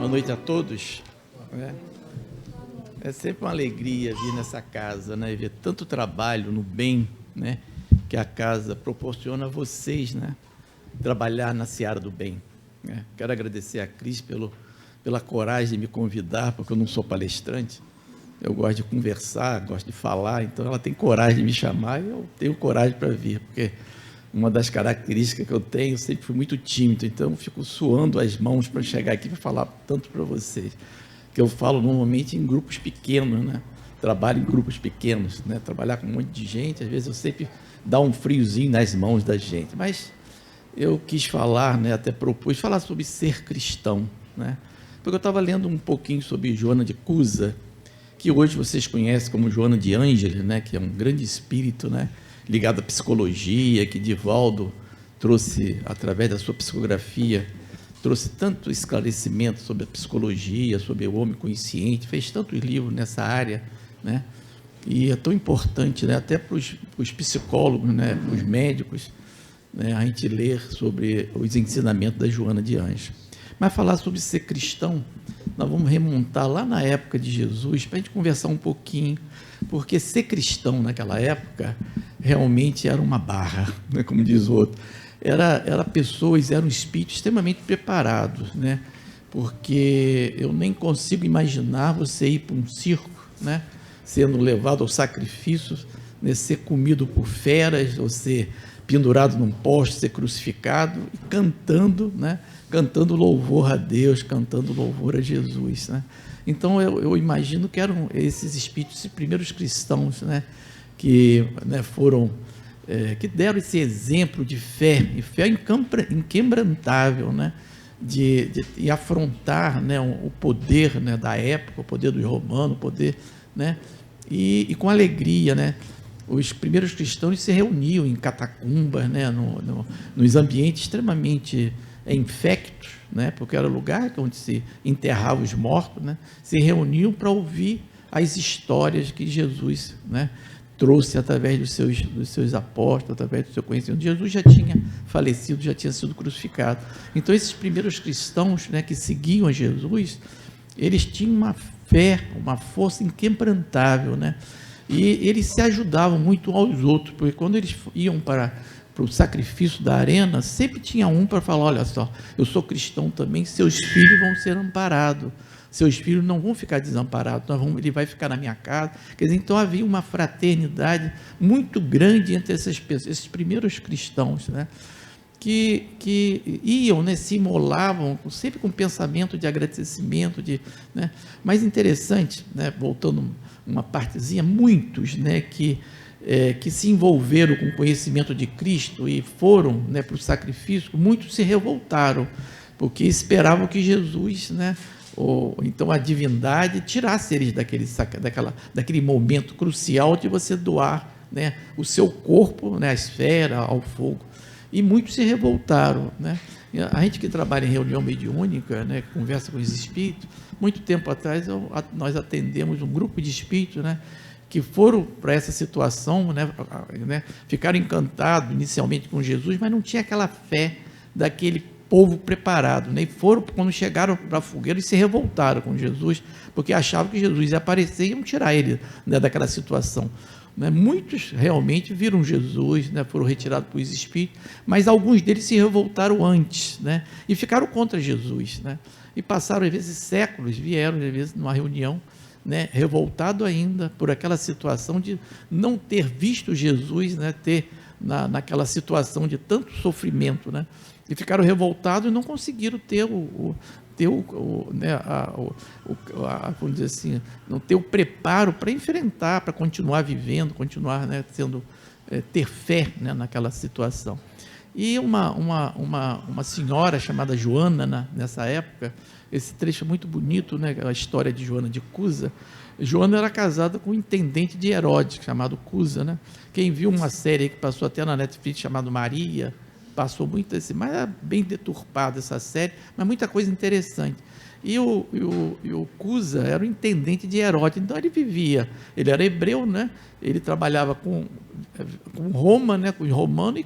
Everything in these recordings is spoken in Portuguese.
Boa noite a todos. É sempre uma alegria vir nessa casa, né? Ver tanto trabalho no bem, né? Que a casa proporciona a vocês, né? Trabalhar na seara do bem. Né? Quero agradecer a Cris pela coragem de me convidar, porque eu não sou palestrante. Eu gosto de conversar, gosto de falar, então ela tem coragem de me chamar e eu tenho coragem para vir, porque uma das características que eu tenho, eu sempre fui muito tímido, então eu fico suando as mãos para chegar aqui para falar tanto para vocês, que eu falo normalmente em grupos pequenos, né? Trabalho em grupos pequenos, né? Trabalhar com um monte de gente, às vezes eu sempre dá um friozinho nas mãos da gente, mas eu quis falar, né? Até propus falar sobre ser cristão, né? Porque eu estava lendo um pouquinho sobre Joana de Cusa, que hoje vocês conhecem como Joana de Ângeles, né? Que é um grande espírito, né? Ligado à psicologia, que Divaldo trouxe, através da sua psicografia, trouxe tanto esclarecimento sobre a psicologia, sobre o homem consciente, fez tantos livros nessa área, né? E é tão importante, né? Até para os psicólogos, né? Para os médicos, né? A gente ler sobre os ensinamentos da Joana de Ângeles. Mas falar sobre ser cristão, nós vamos remontar lá na época de Jesus, para a gente conversar um pouquinho, porque ser cristão naquela época realmente era uma barra, né, como diz o outro. Eram espíritos extremamente preparados, né, porque eu nem consigo imaginar você ir para um circo, né, sendo levado ao sacrifício, né, ser comido por feras, ou ser pendurado num poste, ser crucificado, e cantando, né, cantando louvor a Deus, cantando louvor a Jesus, né? Então eu imagino que eram esses espíritos, esses primeiros cristãos, né, que, né, foram, que deram esse exemplo de fé, e fé inquebrantável, né, de afrontar, né, o poder, né, da época, o poder dos romanos, o poder, né, e com alegria, né. Os primeiros cristãos se reuniam em catacumbas, né, nos ambientes extremamente infectos, né, porque era o lugar onde se enterrava os mortos, né, se reuniam para ouvir as histórias que Jesus, né, trouxe através dos seus apóstolos, através do seu conhecimento. Jesus já tinha falecido, já tinha sido crucificado. Então, esses primeiros cristãos, né, que seguiam a Jesus, eles tinham uma fé, uma força inquebrantável, né, e eles se ajudavam muito aos outros, porque quando eles iam para o sacrifício da arena, sempre tinha um para falar: olha só, eu sou cristão também, seus filhos vão ser amparados, seus filhos não vão ficar desamparados, ele vai ficar na minha casa. Quer dizer, então havia uma fraternidade muito grande entre essas pessoas, esses primeiros cristãos, né, que iam, né, se imolavam, sempre com pensamento de agradecimento, né, mas interessante, né, voltando uma partezinha, muitos, né, que se envolveram com o conhecimento de Cristo e foram, né, para o sacrifício, muitos se revoltaram, porque esperavam que Jesus, né, ou então a divindade, tirasse eles daquele momento crucial de você doar, né, o seu corpo, né, à esfera, ao fogo. E muitos se revoltaram, né? A gente que trabalha em reunião mediúnica, né, que conversa com os espíritos, muito tempo atrás nós atendemos um grupo de espíritos, né, que foram para essa situação, né, ficaram encantados inicialmente com Jesus, mas não tinha aquela fé daquele povo preparado, né, e foram, quando chegaram para a fogueira, e se revoltaram com Jesus, porque achavam que Jesus ia aparecer e iam tirar ele, né, daquela situação. Né, muitos realmente viram Jesus, né, foram retirados por espíritos, mas alguns deles se revoltaram antes, né, e ficaram contra Jesus, né, e passaram às vezes séculos, vieram às vezes numa reunião, né, revoltado ainda por aquela situação de não ter visto Jesus, né, ter naquela situação de tanto sofrimento, né, e ficaram revoltados e não conseguiram ter vamos dizer assim, não ter o preparo para enfrentar, para continuar vivendo, continuar, né, ter fé, né, naquela situação. E uma senhora chamada Joana, nessa época, esse trecho é muito bonito, né, a história de Joana de Cusa. Joana era casada com um intendente de Herodes, chamado Cusa, né? Quem viu uma série que passou até na Netflix, chamada Maria, passou muito assim, mas era bem deturpada essa série, mas muita coisa interessante. E o Cusa era o intendente de Herodes, então ele era hebreu, né? Ele trabalhava com Roma, né? Com os romanos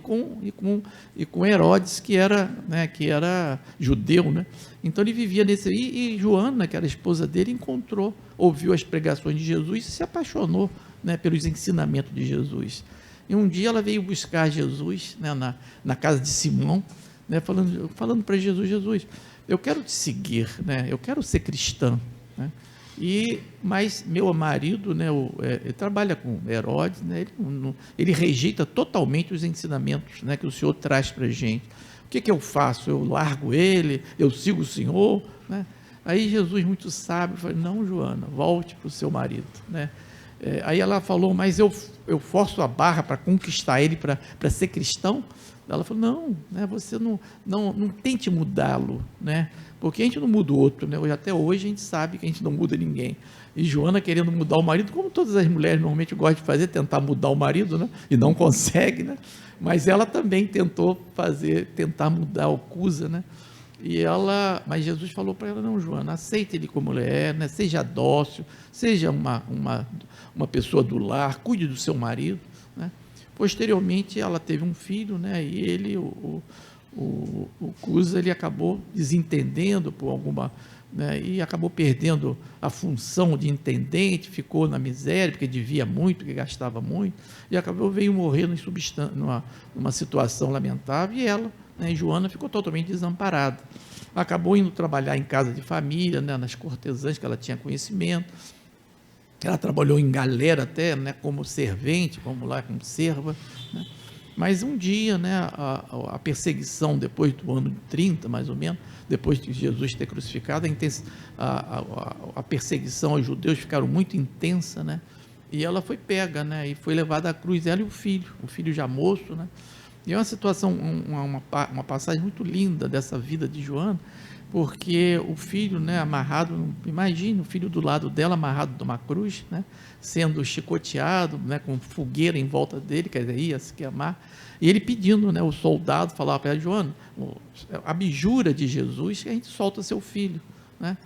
e com Herodes, que era judeu, né? Então ele vivia nesse e Joana, que era a esposa dele, ouviu as pregações de Jesus e se apaixonou, né, pelos ensinamentos de Jesus. E um dia ela veio buscar Jesus, né, na casa de Simão, né, falando para Jesus, eu quero te seguir, né, eu quero ser cristã, né, mas meu marido, né, ele trabalha com Herodes, né, ele rejeita totalmente os ensinamentos, né, que o Senhor traz para a gente. O que eu faço? Eu largo ele? Eu sigo o Senhor? Né? Aí Jesus, muito sábio, falou, não, Joana, volte para o seu marido, né? Aí ela falou, mas eu forço a barra para conquistar ele, para ser cristão? Ela falou, não, né, você não tente mudá-lo, né, porque a gente não muda o outro, né, até hoje a gente sabe que a gente não muda ninguém. E Joana querendo mudar o marido, como todas as mulheres normalmente gostam de fazer, tentar mudar o marido, né, e não consegue, né, mas ela também tentar mudar o Cusa, né, mas Jesus falou para ela, não, Joana, aceite ele como ele é, né, seja dócil, seja uma pessoa do lar, cuide do seu marido, né. Posteriormente ela teve um filho, né, e ele, o Cusa, ele acabou desentendendo por alguma, né, e acabou perdendo a função de intendente, ficou na miséria, porque devia muito, porque gastava muito, e veio morrer numa situação lamentável, e ela, né, Joana, ficou totalmente desamparada. Acabou indo trabalhar em casa de família, né, nas cortesãs, que ela tinha conhecimento. Ela trabalhou em galera até, né, como servente, como serva, né? Mas um dia, né, a perseguição, depois do ano 30, mais ou menos, depois de Jesus ter crucificado, a perseguição aos judeus ficaram muito intensa, né? E ela foi pega, né, e foi levada à cruz, ela e o filho já moço, né? E é uma situação, uma passagem muito linda dessa vida de Joana, porque o filho, né, amarrado, imagine o filho do lado dela amarrado numa cruz, né, sendo chicoteado, né, com fogueira em volta dele, quer dizer, ia se queimar, e ele pedindo, né, o soldado falava para ela, Joana, abjura de Jesus que a gente solta seu filho, né?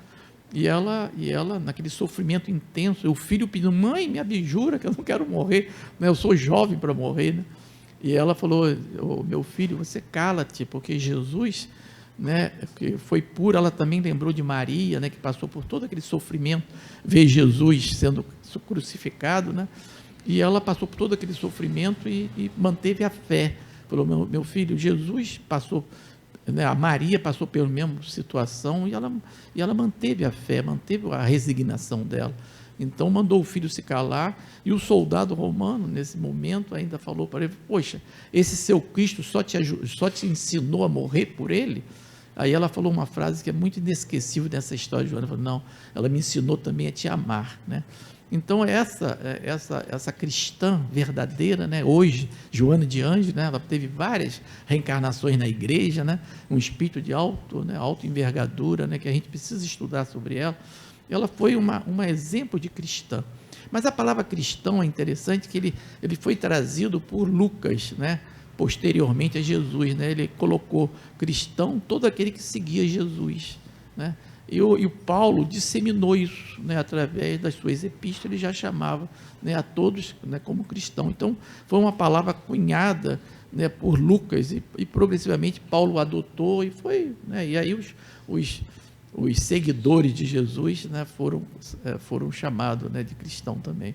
E ela, naquele sofrimento intenso, o filho pedindo, mãe, me abjura que eu não quero morrer, né, eu sou jovem para morrer, né? E ela falou, meu filho, você cala-te, porque Jesus, né, que foi puro. Ela também lembrou de Maria, né, que passou por todo aquele sofrimento, ver Jesus sendo crucificado, né, e ela passou por todo aquele sofrimento e manteve a fé. Falou, meu filho, Jesus passou, né, a Maria passou pela mesma situação, e ela manteve a fé, manteve a resignação dela. Então mandou o filho se calar, e o soldado romano, nesse momento, ainda falou para ele, poxa, esse seu Cristo só te ensinou a morrer por ele? Aí ela falou uma frase que é muito inesquecível dessa história de Joana, ela falou, não, ela me ensinou também a te amar, né? Então essa cristã verdadeira, né, hoje, Joana de Anjos, né, ela teve várias reencarnações na igreja, né, um espírito de alta envergadura, né, que a gente precisa estudar sobre ela. Ela foi um exemplo de cristã. Mas a palavra cristão é interessante, que ele foi trazido por Lucas, né, posteriormente a Jesus, né, ele colocou cristão todo aquele que seguia Jesus, né, e o Paulo disseminou isso, né, através das suas epístolas, ele já chamava, né, a todos, né, como cristão. Então foi uma palavra cunhada, né, por Lucas, e progressivamente Paulo adotou, e foi, né, e aí os seguidores de Jesus, né, foram chamados, né, de cristão também.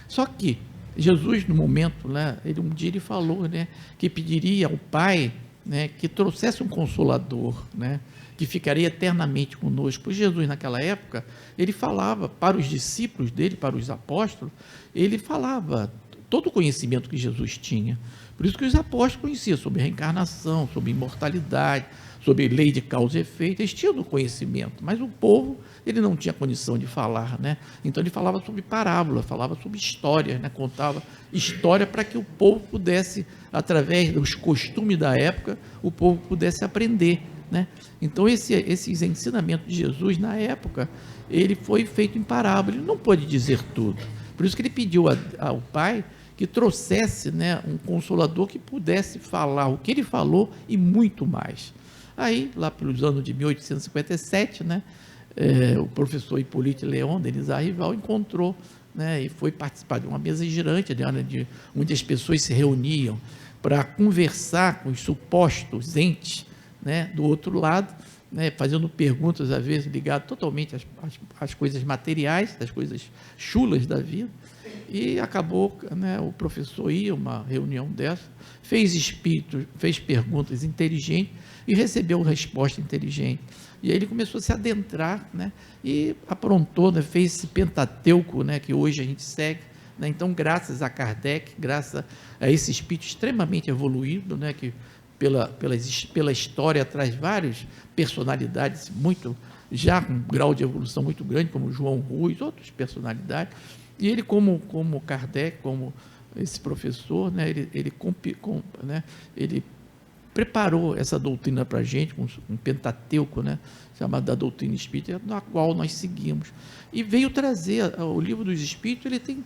Só que Jesus, no momento, né, um dia ele falou, né, que pediria ao Pai, né, que trouxesse um consolador, né, que ficaria eternamente conosco. Pois Jesus, naquela época, ele falava para os discípulos dele, para os apóstolos, ele falava todo o conhecimento que Jesus tinha. Por isso que os apóstolos conheciam sobre reencarnação, sobre imortalidade, sobre lei de causa e efeito, eles tinham o conhecimento, mas o povo, ele não tinha condição de falar, né? Então ele falava sobre parábola, falava sobre histórias, né? Contava história para que o povo pudesse, através dos costumes da época, o povo pudesse aprender, né? Então esses ensinamentos de Jesus, na época, ele foi feito em parábola, ele não pôde dizer tudo, por isso que ele pediu ao Pai que trouxesse, né, um consolador que pudesse falar o que ele falou e muito mais. Aí, lá pelos anos de 1857, né, o professor Hippolyte Léon Denis Arrival encontrou, né, e foi participar de uma mesa girante, onde as pessoas se reuniam para conversar com os supostos entes, né, do outro lado, né, fazendo perguntas, às vezes, ligadas totalmente às coisas materiais, das coisas chulas da vida, e acabou, né, o professor ia a uma reunião dessa, fez perguntas inteligentes e recebeu resposta inteligente. E aí ele começou a se adentrar, né, e aprontou, né, fez esse Pentateuco, né, que hoje a gente segue, né. Então, graças a Kardec, graças a esse espírito extremamente evoluído, né, que pela história traz várias personalidades já com um grau de evolução muito grande, como João Rui, outras personalidades, e ele como Kardec, como esse professor, né, ele preparou essa doutrina para a gente, um Pentateuco, né, chamado da doutrina espírita, na qual nós seguimos. E veio trazer, o Livro dos Espíritos, ele tem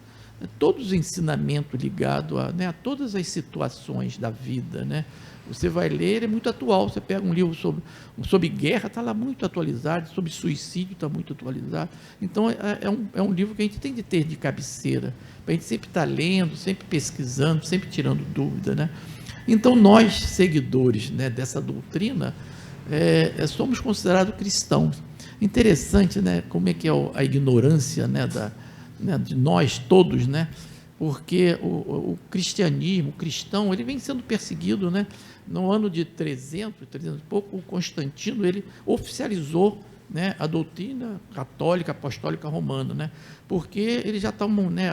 todos os ensinamentos ligados a todas as situações da vida, né? Você vai ler, ele é muito atual. Você pega um livro sobre guerra, está lá muito atualizado, sobre suicídio está muito atualizado. Então, é um livro que a gente tem de ter de cabeceira, para a gente sempre estar lendo, sempre pesquisando, sempre tirando dúvida, né? Então, nós, seguidores, né, dessa doutrina, somos considerados cristãos. Interessante, né, como é que é a ignorância, né, de nós todos, né? Porque o cristianismo, o cristão, ele vem sendo perseguido, né? No ano de 300 e pouco, o Constantino, ele oficializou, né, a doutrina católica, apostólica romana, né? Porque eles já estavam, né,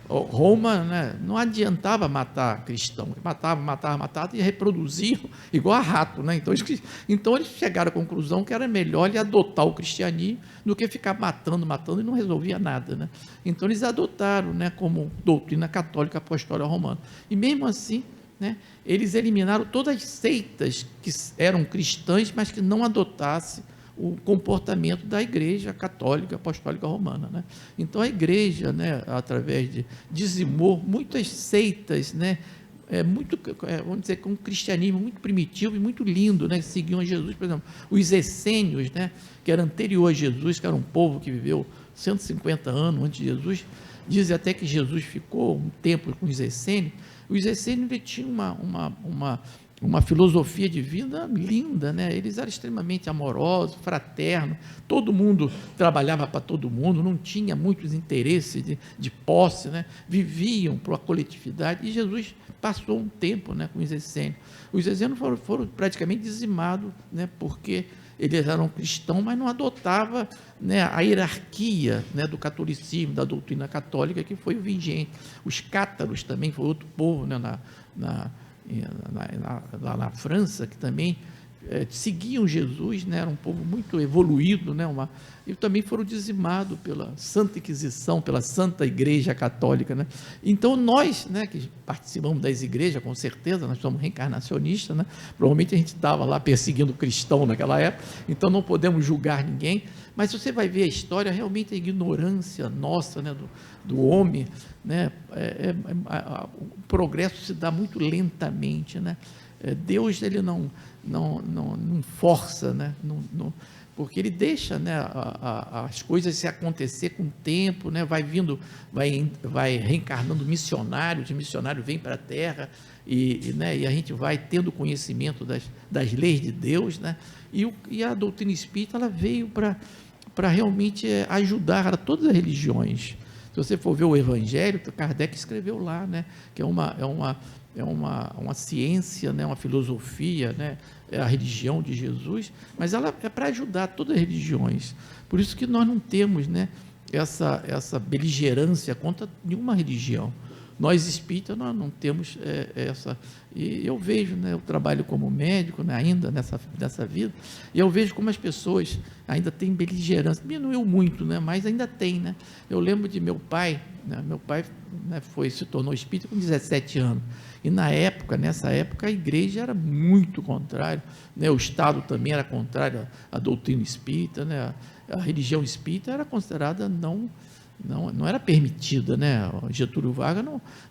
Roma, né, não adiantava matar cristão, matava e reproduziam igual a rato, né? Então eles chegaram à conclusão que era melhor ele adotar o cristianismo do que ficar matando e não resolvia nada, né? Então eles adotaram, né, como doutrina católica apostólica romana. E mesmo assim, né, eles eliminaram todas as seitas que eram cristãs, mas que não adotassem o comportamento da Igreja Católica Apostólica Romana, né? Então a Igreja, né, através dizimou muitas seitas, né, vamos dizer, com um cristianismo muito primitivo e muito lindo, né, que seguiam a Jesus. Por exemplo, os essênios, né, que era anterior a Jesus, que era um povo que viveu 150 anos antes de Jesus. Dizem até que Jesus ficou um tempo com os essênios. Os essênios tinham uma filosofia de vida linda, né? Eles eram extremamente amorosos, fraternos, todo mundo trabalhava para todo mundo, não tinha muitos interesses de posse, né? Viviam para a coletividade, e Jesus passou um tempo, né, com os essênios. Os essênios foram praticamente dizimados, né, porque eles eram cristãos, mas não adotavam, né, a hierarquia, né, do catolicismo, da doutrina católica, que foi o vigente. Os cátaros também foi outro povo, né, lá na França, que também seguiam Jesus, né, era um povo muito evoluído, né, e também foram dizimados pela Santa Inquisição, pela Santa Igreja Católica, né? Então nós, né, que participamos das igrejas, com certeza, nós somos reencarnacionistas, né? Provavelmente a gente estava lá perseguindo o cristão naquela época, então não podemos julgar ninguém, mas se você vai ver a história, realmente a ignorância nossa, né, do homem, né, o progresso se dá muito lentamente, né? Deus, ele não força, né? Porque ele deixa, né, as coisas se acontecer com o tempo, né? Vai reencarnando missionários, os missionários vêm para a Terra, né, e a gente vai tendo conhecimento das leis de Deus, né? E a doutrina espírita, ela veio para realmente ajudar a todas as religiões. Se você for ver o Evangelho, Kardec escreveu lá, né, que é uma ciência, né, uma filosofia, né, é a religião de Jesus, mas ela é para ajudar todas as religiões. Por isso que nós não temos, né, essa beligerância contra nenhuma religião. Nós espíritas, nós não temos essa. E eu vejo, né, eu trabalho como médico, né, ainda nessa vida, e eu vejo como as pessoas ainda têm beligerância. Diminuiu muito, né, mas ainda tem, né? Eu lembro de meu pai, né, né, se tornou espírita com 17 anos. E nessa época, a igreja era muito contrária, né, o Estado também era contrário à doutrina espírita, né, a religião espírita era considerada não era permitida, né? Getúlio Vargas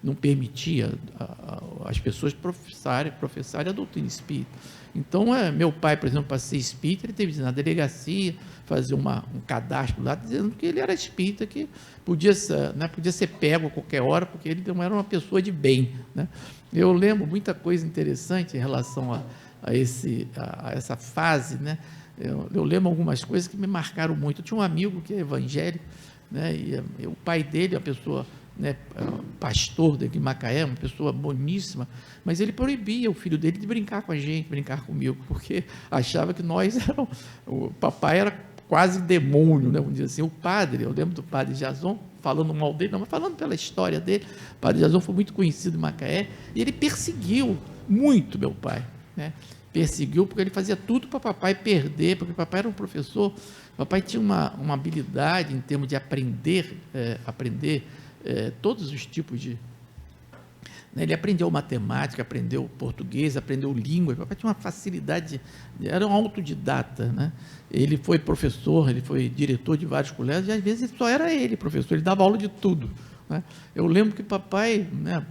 não permitia as pessoas professarem a doutrina espírita. Então, meu pai, por exemplo, para ser espírita, ele teve que ir na delegacia, fazer um cadastro lá, dizendo que ele era espírita, que podia ser pego a qualquer hora, porque ele não era uma pessoa de bem, né? Eu lembro muita coisa interessante em relação a essa fase, né? Eu lembro algumas coisas que me marcaram muito. Eu tinha um amigo que é evangélico, né? E o pai dele, a pessoa, né, pastor de Macaé, uma pessoa boníssima, mas ele proibia o filho dele de brincar com a gente, brincar comigo, porque achava que o papai era quase demônio, né? Vamos dizer assim. O padre, eu lembro do padre Jason, falando mal dele, não, mas falando pela história dele, o padre Jason foi muito conhecido em Macaé, e ele perseguiu muito meu pai, né? Perseguiu porque ele fazia tudo para papai perder, porque papai era um professor, papai tinha uma habilidade em termos de aprender todos os tipos de... Né? Ele aprendeu matemática, aprendeu português, aprendeu língua, papai tinha uma facilidade, era um autodidata, né? Ele foi professor, ele foi diretor de vários colégios, e às vezes só era ele professor, ele dava aula de tudo, né? Eu lembro que papai, né,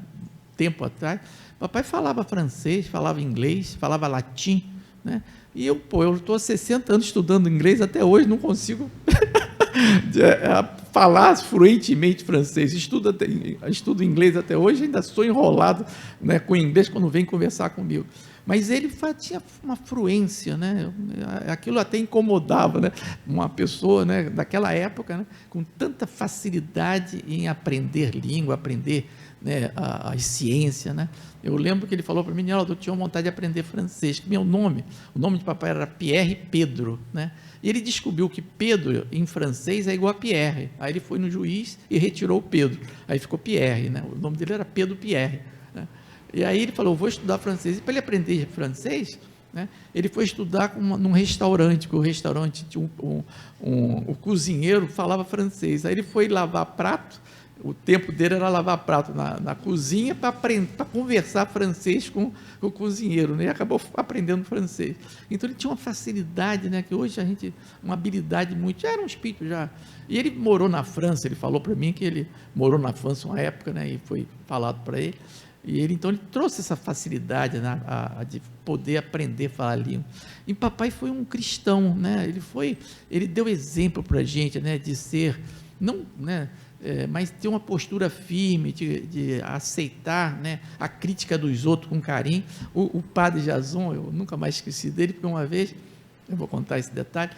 tempo atrás, papai falava francês, falava inglês, falava latim, né? E eu estou há 60 anos estudando inglês, até hoje não consigo falar fluentemente francês. Estudo inglês até hoje, ainda sou enrolado, né, com inglês quando vem conversar comigo. Mas ele tinha uma fluência, né? Aquilo até incomodava, né? Uma pessoa, né, daquela época, né, com tanta facilidade em aprender língua, aprender, né, as ciências, né? Eu lembro que ele falou para mim: eu tinha vontade de aprender francês, que o nome de papai era Pierre Pedro, né? E ele descobriu que Pedro em francês é igual a Pierre. Aí ele foi no juiz e retirou o Pedro, aí ficou Pierre, né? O nome dele era Pedro Pierre, né? E aí ele falou: vou estudar francês. E para ele aprender francês, né, ele foi estudar num restaurante, porque o restaurante tinha o cozinheiro falava francês. Aí ele foi lavar prato, o tempo dele era lavar prato na cozinha para conversar francês com o cozinheiro, né? E acabou aprendendo francês. Então ele tinha uma facilidade, né, que hoje uma habilidade muito, já era um espírito já. E ele morou na França, ele falou para mim que ele morou na França uma época, né, e foi falado para ele. E ele trouxe essa facilidade, né, de poder aprender a falar língua. E papai foi um cristão, né? Ele deu exemplo para a gente, né, de ser, não, né, mas ter uma postura firme, de aceitar, né, a crítica dos outros com carinho. O padre Jason, eu nunca mais esqueci dele, porque uma vez, eu vou contar esse detalhe,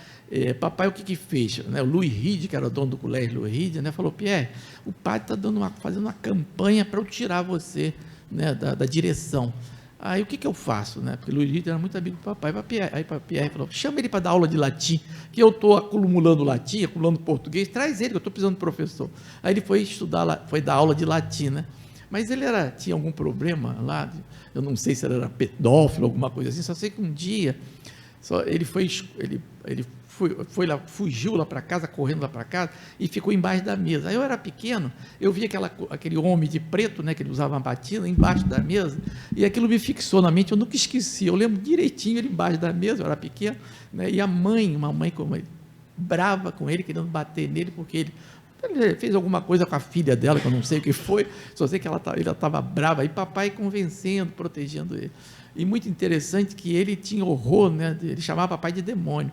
papai o que fez? Né, o Louis Ride, que era o dono do colégio Louis Ride, né, falou: Pierre, o padre está fazendo uma campanha para eu tirar você, né, da direção. Aí o que eu faço, né? Porque o Luiz Rita era muito amigo do papai. Aí o Pierre falou: chama ele para dar aula de latim, que eu estou acumulando latim, acumulando português, traz ele, que eu estou precisando de professor. Aí ele foi foi dar aula de latim, né? Mas ele tinha algum problema lá, eu não sei se ele era pedófilo, alguma coisa assim, só sei que um dia ele foi lá, fugiu lá para casa, correndo lá para casa, e ficou embaixo da mesa. Aí eu era pequeno, eu vi aquele homem de preto, né, que ele usava uma batina, embaixo da mesa, e aquilo me fixou na mente, eu nunca esqueci, eu lembro direitinho ele embaixo da mesa, eu era pequeno, né, e uma mãe como ele, brava com ele, querendo bater nele, porque ele fez alguma coisa com a filha dela, que eu não sei o que foi, só sei que ela estava brava, e papai convencendo, protegendo ele. E muito interessante que ele tinha horror, né, ele chamava papai de demônio,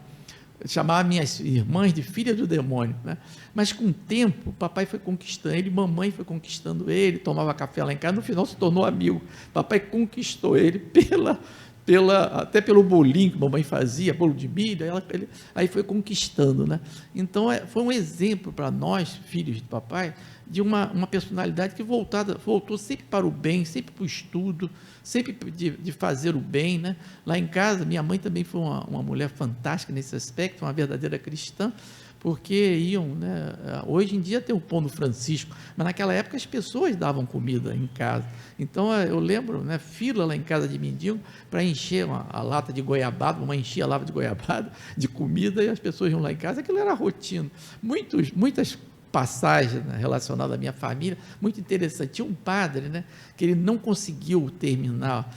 chamava minhas irmãs de filha do demônio, né? Mas com o tempo, o papai foi conquistando ele, mamãe foi conquistando ele, tomava café lá em casa, no final se tornou amigo. Papai conquistou ele até pelo bolinho que a mamãe fazia, bolo de milho, aí foi conquistando, né? Então foi um exemplo para nós, filhos de papai, de uma personalidade que voltou sempre para o bem, sempre para o estudo, sempre de fazer o bem, né? Lá em casa, minha mãe também foi uma mulher fantástica nesse aspecto, uma verdadeira cristã, porque iam, né? Hoje em dia tem o Pão do Francisco, mas naquela época as pessoas davam comida em casa. Então eu lembro, né, fila lá em casa de mendigo para encher a lata de goiabada, uma enchia a lata de goiabada, de comida, e as pessoas iam lá em casa, aquilo era rotina. Muitas passagens, né, relacionadas à minha família, muito interessante. Tinha um padre, né, que ele não conseguiu terminar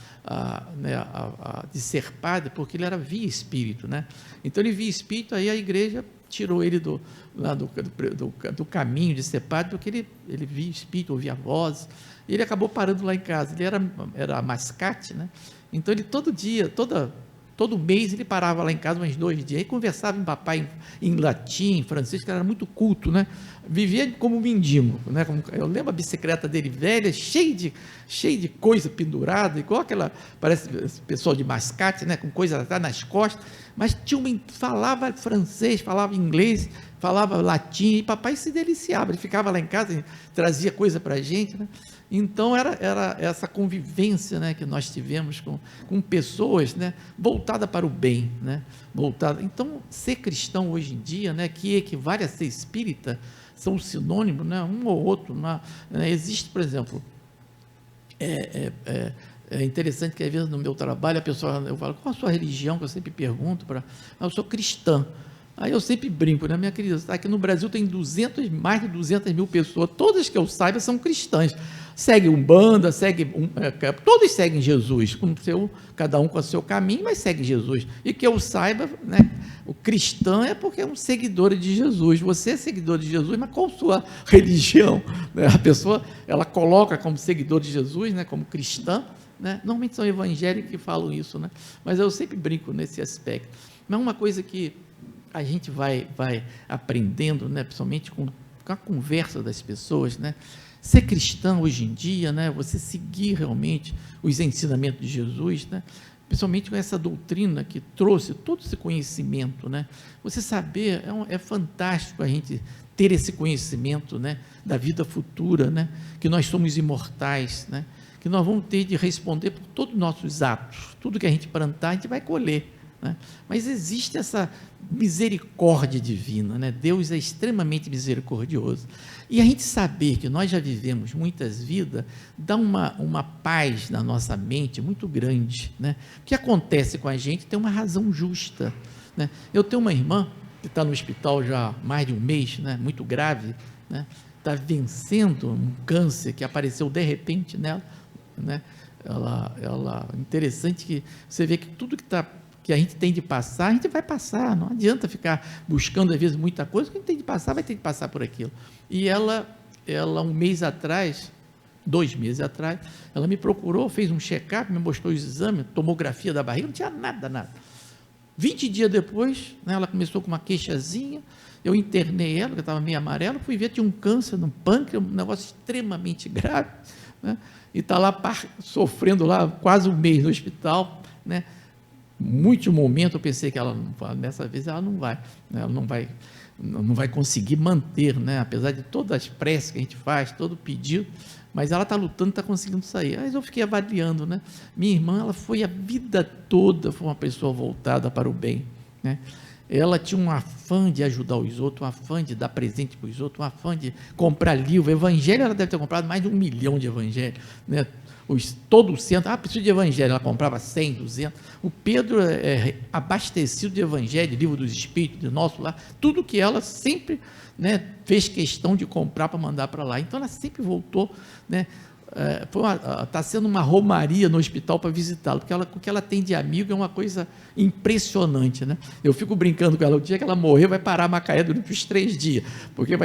de ser padre, porque ele era via espírito, né? Então ele via espírito, aí a igreja tirou ele do caminho de ser padre, porque ele via espírito, ouvia vozes, e ele acabou parando lá em casa. Ele era mascate, né? Então ele todo mês ele parava lá em casa uns 2 dias, e conversava em papai em latim, em francês, que era muito culto, né? Vivia como mendigo, né? Eu lembro a bicicleta dele velha, cheia de coisa pendurada, igual aquela, parece pessoal de mascate, né? Com coisa atrás nas costas, mas falava francês, falava inglês, falava latim, e papai se deliciava. Ele ficava lá em casa, trazia coisa para a gente, né? Então era essa convivência, né, que nós tivemos com pessoas, né, voltada para o bem, né, Então, ser cristão hoje em dia, né, que equivale a ser espírita, são sinônimos, né, um ou outro, né, existe, por exemplo, é interessante que às vezes no meu trabalho eu falo, qual a sua religião, que eu sempre pergunto, eu sou cristã. Aí eu sempre brinco, né, minha querida, aqui no Brasil tem mais de 200 mil pessoas, todas que eu saiba são cristãs, segue Umbanda, todos seguem Jesus, cada um com o seu caminho, mas segue Jesus, e que eu saiba, né, o cristão é porque é um seguidor de Jesus, você é seguidor de Jesus, mas qual a sua religião? Né? A pessoa, ela coloca como seguidor de Jesus, né, como cristã, né? Normalmente são evangélicos que falam isso, né? Mas eu sempre brinco nesse aspecto, mas uma coisa que a gente vai aprendendo, né, principalmente com a conversa das pessoas, né, ser cristão hoje em dia, né, você seguir realmente os ensinamentos de Jesus, né, principalmente com essa doutrina que trouxe todo esse conhecimento, né, você saber, é fantástico a gente ter esse conhecimento, né, da vida futura, né, que nós somos imortais, né, que nós vamos ter de responder por todos os nossos atos, tudo que a gente plantar, a gente vai colher, né? Mas existe essa misericórdia divina, né? Deus é extremamente misericordioso, e a gente saber que nós já vivemos muitas vidas, dá uma paz na nossa mente muito grande, né? O que acontece com a gente tem uma razão justa, né? Eu tenho uma irmã que está no hospital já há mais de um mês, né? Muito grave, né? Está vencendo um câncer que apareceu de repente nela, né? Interessante que você vê que tudo que a gente tem de passar, a gente vai passar, não adianta ficar buscando às vezes muita coisa, que a gente tem de passar, vai ter que passar por aquilo. E ela 2 meses atrás, ela me procurou, fez um check-up, me mostrou os exames, tomografia da barriga, não tinha nada. 20 dias depois, né, ela começou com uma queixazinha, eu internei ela, que estava meio amarela, fui ver, tinha um câncer no pâncreas, um negócio extremamente grave, né, e está lá sofrendo lá quase um mês no hospital, né. Muito momento eu pensei que dessa vez ela não vai, né, ela não vai conseguir manter, né, apesar de todas as preces que a gente faz, todo o pedido, mas ela está lutando, está conseguindo sair. Aí eu fiquei avaliando, né, minha irmã, ela foi a vida toda, foi uma pessoa voltada para o bem, né, ela tinha um afã de ajudar os outros, um afã de dar presente para os outros, um afã de comprar livro, evangelho, ela deve ter comprado mais de 1 milhão de evangelhos, né, todo o centro, preciso de evangelho, ela comprava 100, 200, o Pedro é abastecido de evangelho, livro dos Espíritos, de nosso lar, tudo que ela sempre, né, fez questão de comprar para mandar para lá, então ela sempre voltou, né, está sendo uma romaria no hospital para visitá-la, porque o que ela tem de amigo é uma coisa impressionante, né? Eu fico brincando com ela, o dia que ela morrer vai parar a Macaé durante os 3 dias, porque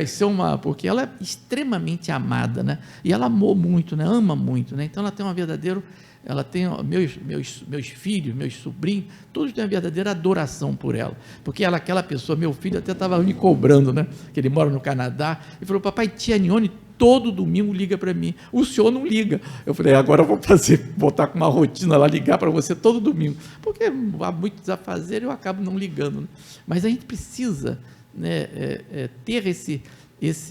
porque ela é extremamente amada, né? E ela amou muito, né? Ama muito, né? Então ela tem ela tem meus filhos, meus sobrinhos, todos têm uma verdadeira adoração por ela, porque ela, aquela pessoa, meu filho até estava me cobrando, né? Que ele mora no Canadá, e falou, papai, tia Nione todo domingo liga para mim, o senhor não liga. Eu falei, agora eu vou voltar com uma rotina lá, ligar para você todo domingo, porque há muitos a fazer e eu acabo não ligando, né? Mas a gente precisa, né, ter esse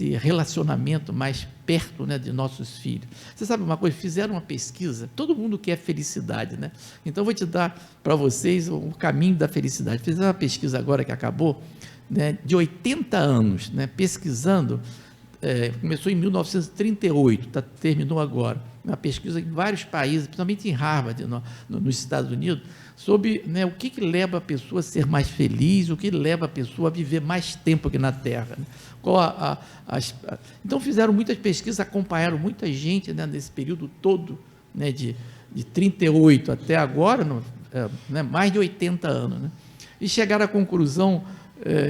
relacionamento mais perto, né, de nossos filhos. Você sabe uma coisa, fizeram uma pesquisa, todo mundo quer felicidade, né? Então eu vou te dar para vocês o caminho da felicidade. Fizeram uma pesquisa agora que acabou, né, de 80 anos, né, pesquisando, começou em 1938, terminou agora, uma pesquisa em vários países, principalmente em Harvard, nos Estados Unidos, sobre, né, o que leva a pessoa a ser mais feliz, o que leva a pessoa a viver mais tempo aqui na Terra, né? Então fizeram muitas pesquisas, acompanharam muita gente, né, nesse período todo, né, de 38 até agora, né, mais de 80 anos, né? E chegaram à conclusão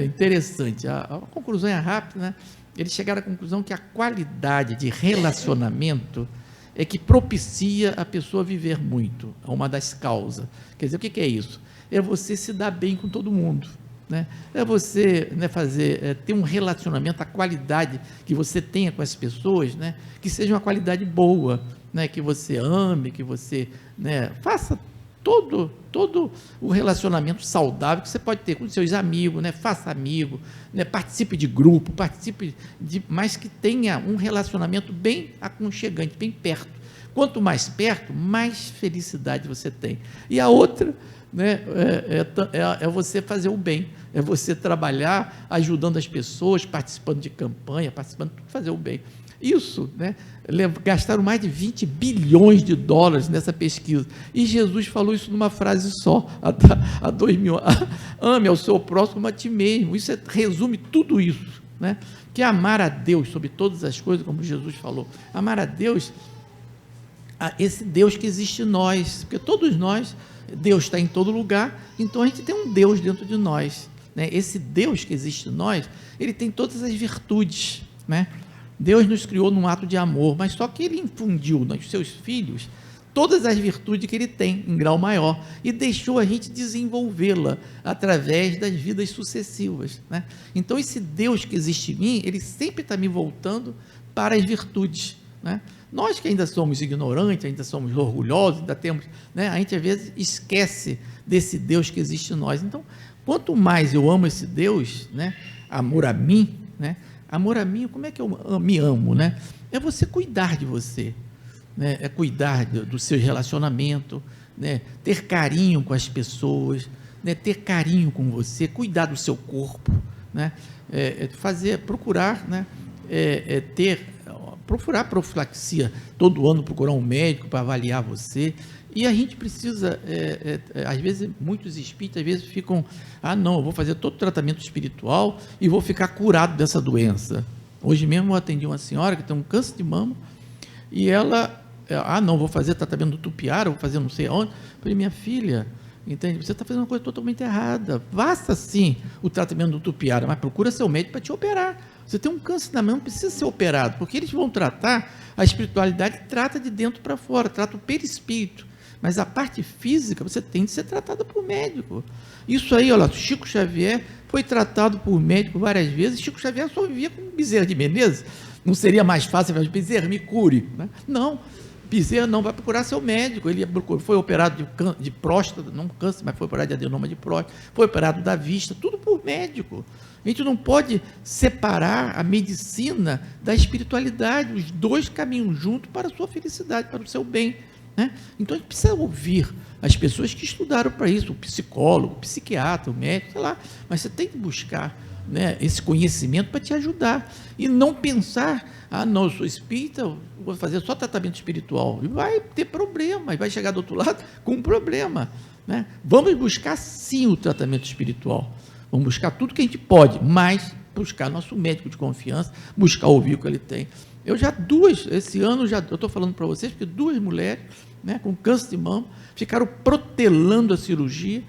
interessante. A conclusão é rápida, né? Eles chegaram à conclusão que a qualidade de relacionamento é que propicia a pessoa viver muito, é uma das causas. Quer dizer, o que é isso? É você se dar bem com todo mundo, né? É você, né, ter um relacionamento, a qualidade que você tenha com as pessoas, né, que seja uma qualidade boa, né, que você ame, que você, né, faça todo o relacionamento saudável que você pode ter com seus amigos, né, faça amigo, né, participe de grupo, mas que tenha um relacionamento bem aconchegante, bem perto. Quanto mais perto, mais felicidade você tem. E a outra, né, é você fazer o bem, é você trabalhar ajudando as pessoas, participando de campanha, fazer o bem. Isso, né, gastaram mais de 20 bilhões de dólares nessa pesquisa, e Jesus falou isso numa frase só, há 2000 anos: ame ao seu próximo como a ti mesmo. Isso resume tudo isso, né, que é amar a Deus sobre todas as coisas, como Jesus falou, amar a Deus, esse Deus que existe em nós, porque todos nós, Deus está em todo lugar, então a gente tem um Deus dentro de nós, né? Esse Deus que existe em nós, ele tem todas as virtudes, né? Deus nos criou num ato de amor, mas só que ele infundiu nos seus filhos todas as virtudes que ele tem, em grau maior, e deixou a gente desenvolvê-la através das vidas sucessivas, né? Então esse Deus que existe em mim, ele sempre está me voltando para as virtudes, né? Nós que ainda somos ignorantes, ainda somos orgulhosos, ainda temos, né, a gente às vezes esquece desse Deus que existe em nós. Então, quanto mais eu amo esse Deus, né, amor a mim, né, amor a mim, como é que eu me amo, né? É você cuidar de você, né? É cuidar do seu relacionamento, né? Ter carinho com as pessoas, né? Ter carinho com você, cuidar do seu corpo, né? Procurar, né, procurar profilaxia, todo ano procurar um médico para avaliar você. E a gente precisa, às vezes, muitos espíritas, às vezes ficam, não, eu vou fazer todo o tratamento espiritual e vou ficar curado dessa doença. Hoje mesmo eu atendi uma senhora que tem um câncer de mama, e ela, não, vou fazer tratamento do tupiara, vou fazer não sei onde. Eu falei: minha filha, entende? Você está fazendo uma coisa totalmente errada. Faça sim o tratamento do tupiara, mas procura seu médico para te operar. Você tem um câncer na mão, não precisa ser operado, porque eles vão tratar, a espiritualidade trata de dentro para fora, trata o perispírito, mas a parte física você tem de ser tratada por médico. Isso aí, olha, Chico Xavier foi tratado por médico várias vezes. Chico Xavier só vivia com Bezerra de Menezes. Não seria mais fácil, Bezerra, me cure, né? Não, Bezerra não, vai procurar seu médico. Ele foi operado de próstata, não câncer, mas foi operado de adenoma de próstata, foi operado da vista, tudo por médico. A gente não pode separar a medicina da espiritualidade, os dois caminham juntos para a sua felicidade, para o seu bem, né? Então a gente precisa ouvir as pessoas que estudaram para isso, o psicólogo, o psiquiatra, o médico, sei lá, mas você tem que buscar, né, esse conhecimento para te ajudar, e não pensar: não, eu sou espírita, vou fazer só tratamento espiritual, e vai ter problema, e vai chegar do outro lado com um problema, né? Vamos buscar sim o tratamento espiritual, vamos buscar tudo que a gente pode, mas buscar nosso médico de confiança, buscar ouvir o que ele tem. Esse ano, eu estou falando para vocês, porque 2 mulheres, né, com câncer de mama, ficaram protelando a cirurgia,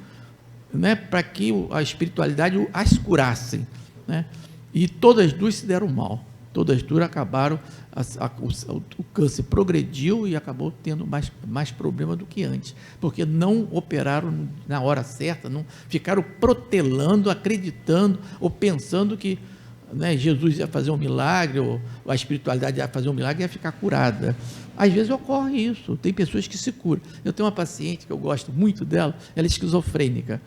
né, para que a espiritualidade as curassem, né? E todas 2 se deram mal, todas 2 acabaram, o câncer progrediu e acabou tendo mais problema do que antes, porque não operaram na hora certa, não ficaram protelando, acreditando ou pensando que, né, Jesus ia fazer um milagre, ou a espiritualidade ia fazer um milagre e ia ficar curada. Às vezes ocorre isso, tem pessoas que se curam. Eu tenho uma paciente que eu gosto muito dela, ela é esquizofrênica,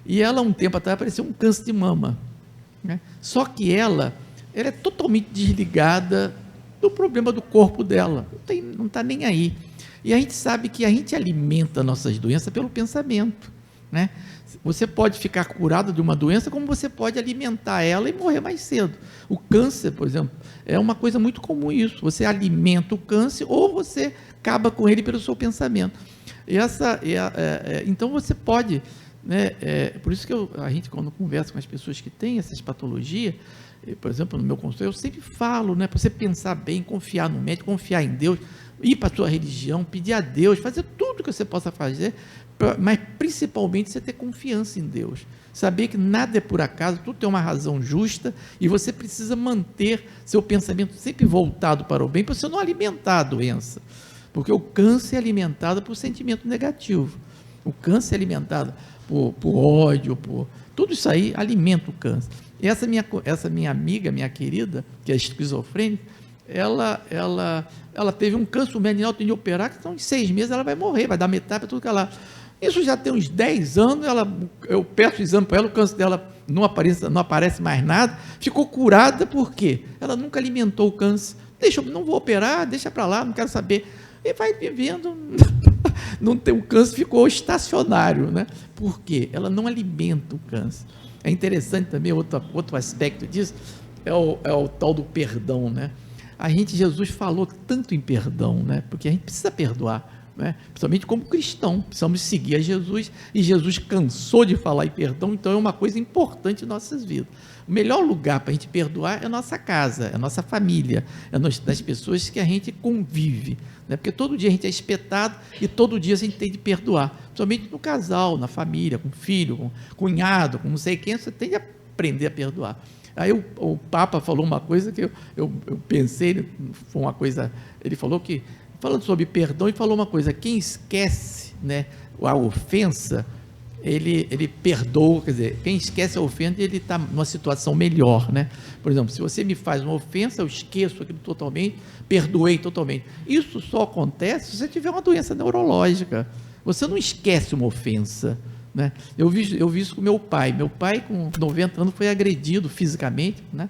e ela, um tempo atrás, apareceu um câncer de mama, né? Só que ela é totalmente desligada do problema do corpo dela, não está nem aí. E a gente sabe que a gente alimenta nossas doenças pelo pensamento, né? Você pode ficar curado de uma doença, como você pode alimentar ela e morrer mais cedo. O câncer, por exemplo, é uma coisa muito comum isso. Você alimenta o câncer ou você acaba com ele pelo seu pensamento. Então você pode, né, por isso que a gente, quando conversa com as pessoas que têm essas patologias, por exemplo, no meu consultório, eu sempre falo, né, para você pensar bem, confiar no médico, confiar em Deus, ir para a sua religião, pedir a Deus, fazer tudo que você possa fazer mas principalmente você ter confiança em Deus, saber que nada é por acaso, tudo tem uma razão justa, e você precisa manter seu pensamento sempre voltado para o bem, para você não alimentar a doença, porque o câncer é alimentado por sentimento negativo, o câncer é alimentado por ódio, tudo isso aí alimenta o câncer. E essa minha amiga, minha querida, que é esquizofrênica, ela teve um câncer, o médico tem de operar, então em 6 meses ela vai morrer, vai dar metade para tudo que ela... Isso já tem uns 10 anos, eu peço o exame para ela, o câncer dela não aparece mais nada, ficou curada, por quê? Ela nunca alimentou o câncer, não vou operar, deixa para lá, não quero saber, e vai vivendo, o câncer ficou estacionário, né? Por quê? Ela não alimenta o câncer. É interessante também, outro aspecto disso, é o tal do perdão, né? Jesus falou tanto em perdão, né? Porque a gente precisa perdoar, né? Principalmente como cristão, precisamos seguir a Jesus, e Jesus cansou de falar em perdão, então é uma coisa importante em nossas vidas. O melhor lugar para a gente perdoar é a nossa casa, é a nossa família, é das pessoas que a gente convive, né? Porque todo dia a gente é espetado, e todo dia a gente tem de perdoar, principalmente no casal, na família, com filho, com cunhado, com não sei quem, você tem de aprender a perdoar. Aí o Papa falou uma coisa que eu pensei, foi uma coisa, ele falou que, falando sobre perdão, ele falou uma coisa: quem esquece, né, a ofensa, ele perdoa, quer dizer, quem esquece a ofensa, ele está numa situação melhor, né? Por exemplo, se você me faz uma ofensa, eu esqueço aquilo totalmente, perdoei totalmente. Isso só acontece se você tiver uma doença neurológica. Você não esquece uma ofensa, né? Eu vi isso com meu pai, com 90 anos foi agredido fisicamente, né?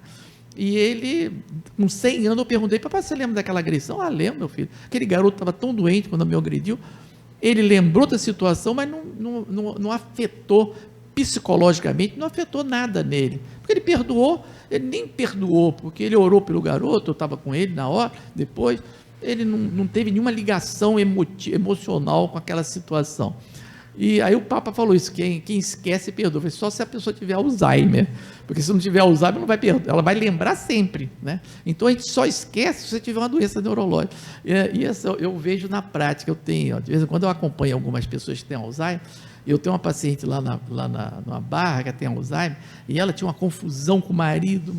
E ele, com 100 anos, eu perguntei: papai, você lembra daquela agressão? Lembro, meu filho, aquele garoto estava tão doente quando me agrediu. Ele lembrou da situação, mas não afetou psicologicamente, não afetou nada nele, porque ele perdoou. Ele nem perdoou, porque ele orou pelo garoto, eu estava com ele na hora, depois, ele não teve nenhuma ligação emocional com aquela situação. E aí o Papa falou isso: quem esquece, perdoa. Só se a pessoa tiver Alzheimer, porque se não tiver Alzheimer, não vai perdoar, ela vai lembrar sempre, né? Então a gente só esquece se você tiver uma doença neurológica. E isso eu vejo na prática, de vez em quando eu acompanho algumas pessoas que têm Alzheimer. Eu tenho uma paciente lá numa Barra que tem Alzheimer, e ela tinha uma confusão com o marido,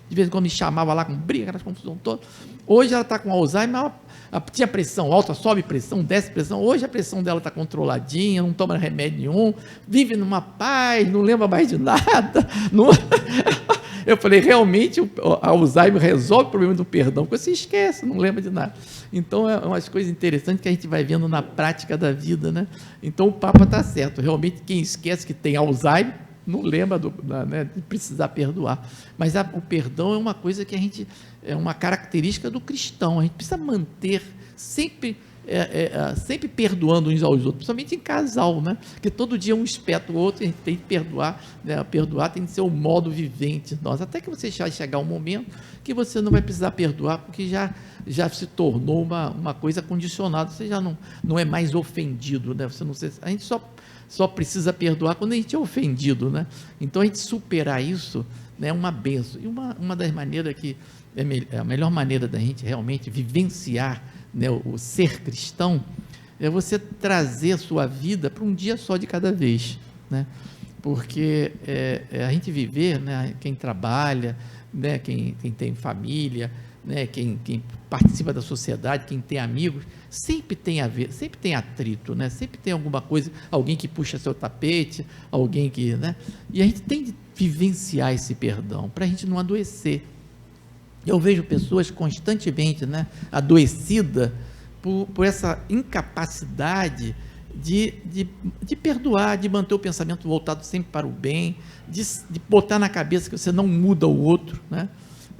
de vez em quando me chamava lá com briga, aquela confusão toda. Hoje ela está com Alzheimer, ela tinha pressão alta, sobe pressão, desce pressão. Hoje a pressão dela está controladinha, não toma remédio nenhum, vive numa paz, não lembra mais de nada. Eu falei, realmente a Alzheimer resolve o problema do perdão, porque você esquece, não lembra de nada. Então é umas coisas interessantes que a gente vai vendo na prática da vida, né? Então o Papa está certo, realmente quem esquece que tem Alzheimer não lembra de precisar perdoar. Mas o perdão é uma coisa que é uma característica do cristão, a gente precisa manter sempre perdoando uns aos outros, principalmente em casal, né? Porque todo dia um espeta o outro, a gente tem que perdoar, né? Perdoar tem que ser o modo vivente nosso, até que você chegar um momento que você não vai precisar perdoar, porque já se tornou uma coisa condicionada, você já não é mais ofendido, né? A gente só precisa perdoar quando a gente é ofendido, né? Então a gente superar isso, né, é uma bênção. E uma das maneiras que a melhor maneira da gente realmente vivenciar, né, o ser cristão, é você trazer a sua vida para um dia só de cada vez, né? Porque a gente viver, né, quem trabalha, né, quem tem família, né, quem participa da sociedade, quem tem amigos, sempre tem a ver, sempre tem atrito, né? Sempre tem alguma coisa, alguém que puxa seu tapete, alguém que, né? E a gente tem de vivenciar esse perdão, para a gente não adoecer. Eu vejo pessoas constantemente, né, adoecidas por essa incapacidade de perdoar, de manter o pensamento voltado sempre para o bem, de botar na cabeça que você não muda o outro, né?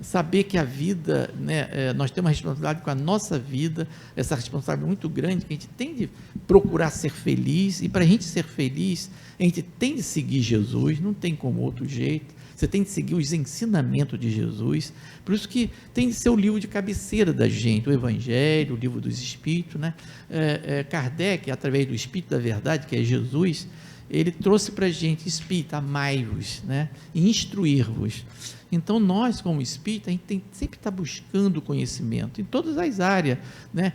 Saber que a vida, né, nós temos uma responsabilidade com a nossa vida, essa responsabilidade muito grande, que a gente tem de procurar ser feliz, e para a gente ser feliz, a gente tem de seguir Jesus, não tem como outro jeito, você tem de seguir os ensinamentos de Jesus, por isso que tem de ser o livro de cabeceira da gente, o Evangelho, o livro dos Espíritos, né? Kardec, através do Espírito da Verdade, que é Jesus, ele trouxe para a gente: espírito, amai-vos, né, e instruir-vos. Então nós, como espírita, a gente tem sempre estar buscando conhecimento em todas as áreas, né?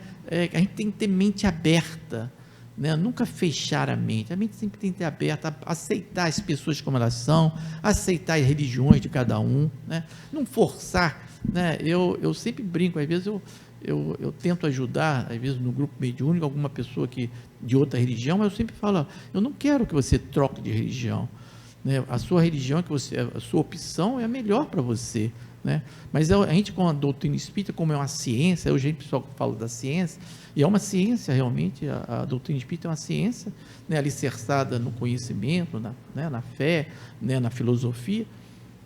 A gente tem que ter mente aberta, né? Nunca fechar a mente sempre tem que ter aberta, aceitar as pessoas como elas são, aceitar as religiões de cada um, né? Não forçar, né? Eu sempre brinco, às vezes eu tento ajudar, às vezes no grupo mediúnico, alguma pessoa de outra religião, mas eu sempre falo, eu não quero que você troque de religião, né? A sua religião, a sua opção é a melhor para você, né? Mas a gente, com a doutrina espírita, como é uma ciência, eu sempre só falo da ciência, e é uma ciência realmente, a doutrina espírita é uma ciência, né, alicerçada no conhecimento, na fé, né, na filosofia.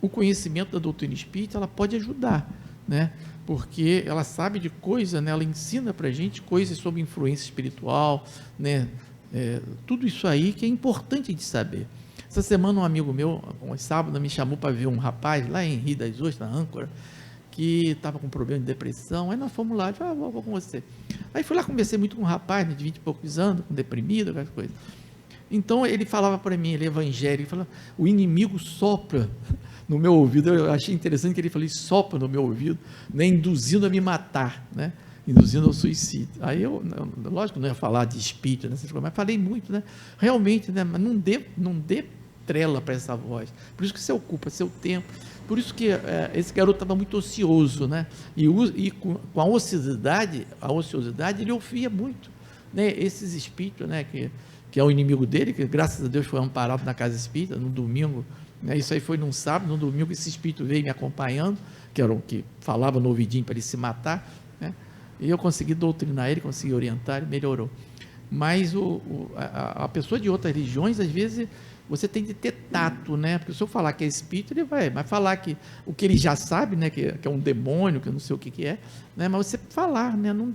O conhecimento da doutrina espírita, ela pode ajudar, né, porque ela sabe de coisa, né, ela ensina para a gente coisas sobre influência espiritual, né, tudo isso aí que é importante de saber. Essa semana um amigo meu, um sábado, me chamou para ver um rapaz lá em Rio das Ostras, na Âncora, que estava com problema de depressão. Aí nós fomos lá, eu falei, vou com você. Aí fui lá, conversei muito com um rapaz, né, de 20 e poucos anos, com deprimido, aquelas coisas. Então ele falava para mim, ele é evangélico, ele falava, o inimigo sopra no meu ouvido. Eu achei interessante que ele falou, sopra no meu ouvido, né, induzindo a me matar, né, induzindo ao suicídio. Aí lógico, não ia falar de espírito, nessas coisas, mas falei muito, né, realmente, né, mas não dê trela para essa voz. Por isso que você ocupa seu tempo. Por isso que esse garoto estava muito ocioso, né? E com a ociosidade ele ouvia muito, né? Esses espíritos, né? Que é o inimigo dele, que graças a Deus foi amparado na casa espírita, no domingo, né? Isso aí foi num sábado, no domingo esse espírito veio me acompanhando, que era o que falava no ouvidinho para ele se matar, né? E eu consegui doutrinar ele, consegui orientar, ele melhorou. Mas a pessoa de outras religiões, às vezes, você tem que ter tato, né? Porque se eu falar que é espírito, ele vai falar que o que ele já sabe, né? Que é um demônio, que eu não sei o que é, né? Mas você falar, né? Não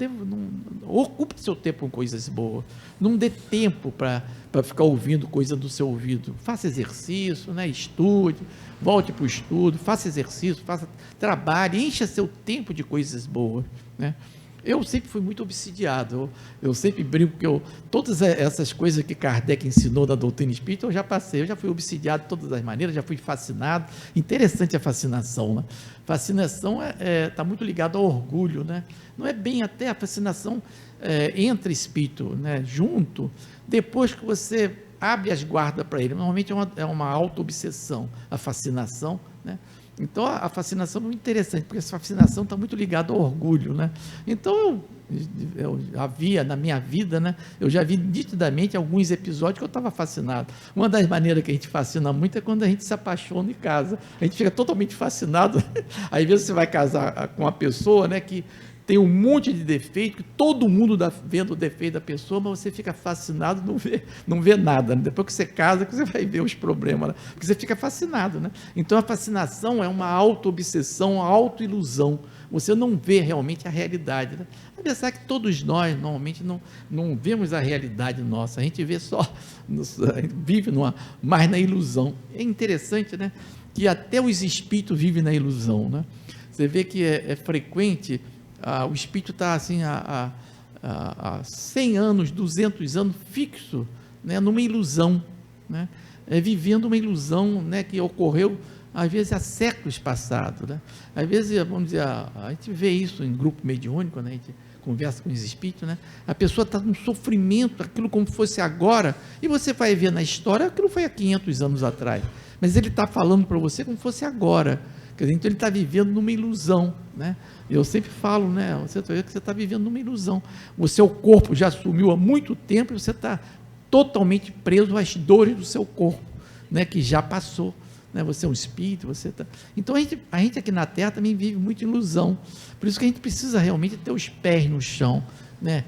ocupe seu tempo com coisas boas, não dê tempo para ficar ouvindo coisa do seu ouvido. Faça exercício, né? Estude, volte para o estudo, faça exercício, trabalhe, encha seu tempo de coisas boas, né? Eu sempre fui muito obsidiado, eu sempre brinco que todas essas coisas que Kardec ensinou da doutrina espírita, eu já passei, eu já fui obsidiado de todas as maneiras, já fui fascinado. Interessante a fascinação, né? Fascinação está muito ligado ao orgulho, né? Não é bem até a fascinação entra espírito, né, junto, depois que você abre as guardas para ele. Normalmente é uma auto-obsessão, a fascinação, né? Então, a fascinação é muito interessante, porque essa fascinação está muito ligada ao orgulho, né? Então, eu havia, na minha vida, né, eu já vi nitidamente alguns episódios que eu estava fascinado. Uma das maneiras que a gente fascina muito é quando a gente se apaixona e casa. A gente fica totalmente fascinado. Às vezes você vai casar com uma pessoa, né, que tem um monte de defeito, que todo mundo vendo o defeito da pessoa, mas você fica fascinado, não vê nada, né? Depois que você casa, que você vai ver os problemas, né? Porque você fica fascinado, né? Então a fascinação é uma auto-obsessão, uma auto-ilusão. Você não vê realmente a realidade, né? Apesar que todos nós, normalmente, não vemos a realidade nossa, a gente vê só, a gente vive mais na ilusão. É interessante, né? Que até os espíritos vivem na ilusão, né? Você vê que é frequente. O espírito está assim há 100 anos, 200 anos fixo, né, numa ilusão, né, vivendo uma ilusão, né, que ocorreu às vezes há séculos passados, né? Às vezes, vamos dizer, a gente vê isso em grupo mediúnico, né, a gente conversa com os espíritos, né, a pessoa está num sofrimento, aquilo como fosse agora, e você vai ver na história, aquilo foi há 500 anos atrás, mas ele está falando para você como fosse agora. Quer dizer, então ele está vivendo numa ilusão, né? Eu sempre falo, né? Você está vivendo numa ilusão. O seu corpo já sumiu há muito tempo e você está totalmente preso às dores do seu corpo, né? Que já passou, né? Você é um espírito, você está... Então a gente aqui na Terra também vive muita ilusão. Por isso que a gente precisa realmente ter os pés no chão, né?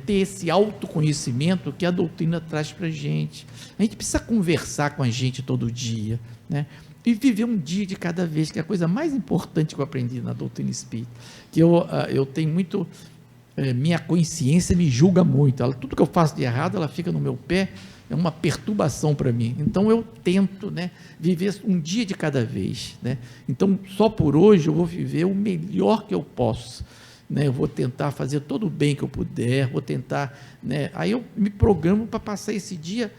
Ter esse autoconhecimento que a doutrina traz para a gente. A gente precisa conversar com a gente todo dia, né? E viver um dia de cada vez, que é a coisa mais importante que eu aprendi na doutrina espírita, que eu tenho muito, minha consciência me julga muito, tudo que eu faço de errado, ela fica no meu pé, é uma perturbação para mim, então eu tento, né, viver um dia de cada vez, né? Então só por hoje eu vou viver o melhor que eu posso, né? Eu vou tentar fazer todo o bem que eu puder, vou tentar, né? Aí eu me programo para passar esse dia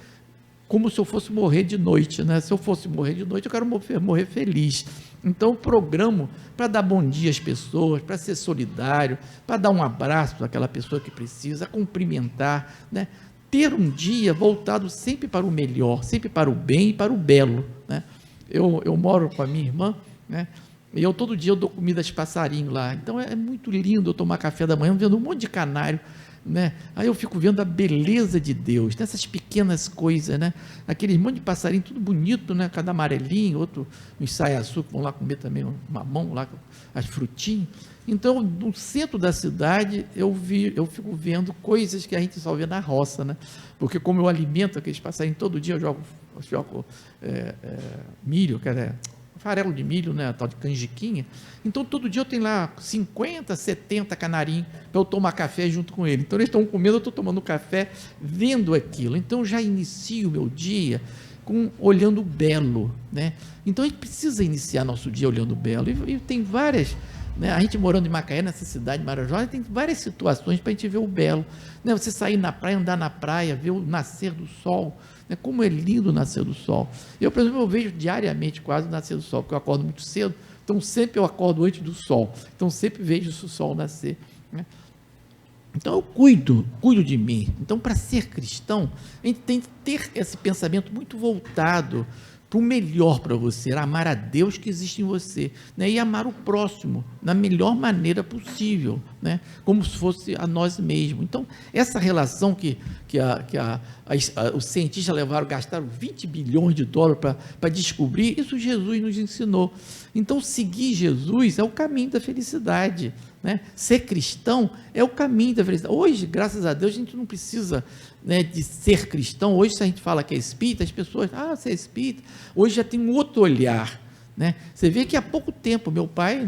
como se eu fosse morrer de noite, né? Se eu fosse morrer de noite, eu quero morrer feliz. Então, eu programo para dar bom dia às pessoas, para ser solidário, para dar um abraço àquela pessoa que precisa, cumprimentar, né? ter um dia voltado sempre para o melhor, sempre para o bem e para o belo, né? Eu moro com a minha irmã, né? E todo dia eu dou comida aos passarinhos lá, então é muito lindo eu tomar café da manhã vendo um monte de canário, né? Aí eu fico vendo a beleza de Deus, nessas pequenas coisas, né? Aquele monte de passarinho, tudo bonito, né? Cada amarelinho, outro uns saiaçu que vão lá comer também um mamão, lá, as frutinhas. Então, no centro da cidade, eu fico vendo coisas que a gente só vê na roça, né? Porque como eu alimento aqueles passarinhos todo dia, eu jogo milho, farelo de milho, né, tal de canjiquinha. Então, todo dia eu tenho lá 50, 70 canarinhos para eu tomar café junto com ele. Então, eles estão comendo, eu estou tomando café, vendo aquilo. Então, eu já inicio o meu dia olhando o belo, né? Então, a gente precisa iniciar nosso dia olhando o belo. E tem várias, né? A gente morando em Macaé, nessa cidade maravilhosa, tem várias situações para a gente ver o belo, né? Você sair na praia, andar na praia, ver o nascer do sol, né? Como é lindo o nascer do sol. Eu, por exemplo, eu vejo diariamente quase o nascer do sol, porque eu acordo muito cedo, então sempre eu acordo antes do sol, então sempre vejo o sol nascer, né? Então eu cuido de mim. Então, para ser cristão, a gente tem que ter esse pensamento muito voltado para o melhor para você, amar a Deus que existe em você, né? E amar o próximo da melhor maneira possível, né? Como se fosse a nós mesmos. Então, essa relação que os cientistas gastaram 20 bilhões de dólares para descobrir, isso Jesus nos ensinou. Então, seguir Jesus é o caminho da felicidade, né? Ser cristão é o caminho da felicidade. Hoje, graças a Deus, a gente não precisa, né, de ser cristão. Hoje, se a gente fala que é espírita, as pessoas, você é espírita. Hoje já tem um outro olhar, né? Você vê que há pouco tempo, meu pai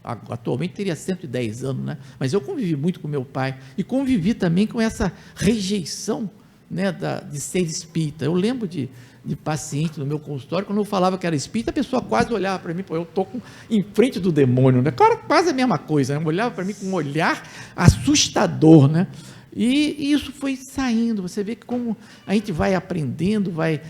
atualmente teria 110 anos, né? Mas eu convivi muito com meu pai e convivi também com essa rejeição, né, de ser espírita. Eu lembro de paciente no meu consultório, quando eu falava que era espírita, a pessoa quase olhava para mim, eu estou em frente do demônio, né? Claro, quase a mesma coisa, né? Olhava para mim com um olhar assustador, né? E isso foi saindo. Você vê que como a gente vai aprendendo, vai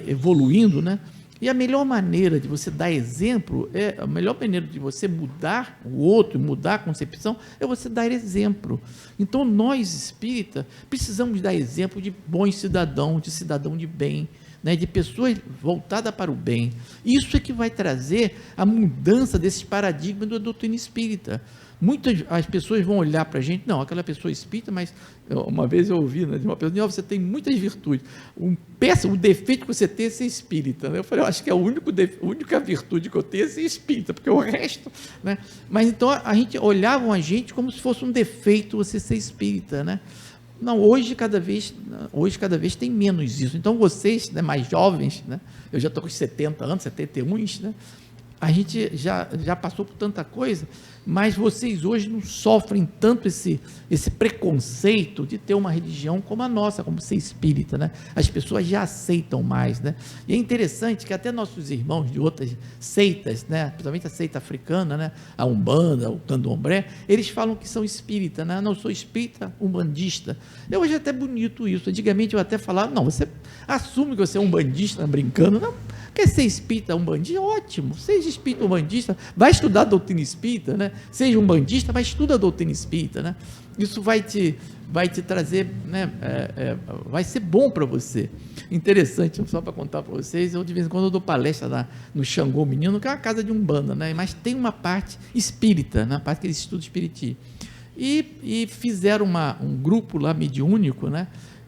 evoluindo, né? E a melhor maneira de você dar exemplo, a melhor maneira de você mudar o outro, mudar a concepção, é você dar exemplo. Então, nós espíritas precisamos dar exemplo de bons cidadãos, de cidadão de bem, né, de pessoas voltadas para o bem. Isso é que vai trazer a mudança desses paradigmas da doutrina espírita. As pessoas vão olhar para a gente, não, aquela pessoa espírita, mas uma vez eu ouvi, né, de uma pessoa, você tem muitas virtudes, o defeito que você tem é ser espírita, né? Eu falei, eu acho que a única virtude que eu tenho é ser espírita, porque o resto, né? Mas então olhavam a gente como se fosse um defeito você ser espírita, né? Não, hoje cada vez tem menos isso. Então vocês, né, mais jovens, né, eu já estou com 70 anos, 71, né, a gente já passou por tanta coisa, mas vocês hoje não sofrem tanto esse preconceito de ter uma religião como a nossa, como ser espírita, né? As pessoas já aceitam mais, né? E é interessante que até nossos irmãos de outras seitas, né, principalmente a seita africana, né, a Umbanda, o Candomblé, eles falam que são espíritas, né? Não, eu sou espírita umbandista. Eu acho até bonito isso. Antigamente eu até falava, não, você assume que você é umbandista, brincando, não. Quer ser espírita umbandista? Ótimo, seja espírita umbandista, vai estudar a doutrina espírita, né? Seja umbandista, mas estuda a doutrina espírita, né? Isso vai te trazer, né? Vai ser bom para você. Interessante, só para contar para vocês, eu de vez em quando eu dou palestra no Xangô Menino, que é uma casa de Umbanda, né? Mas tem uma parte espírita, na parte que eles estudam espiritismo. E fizeram um grupo lá mediúnico, né?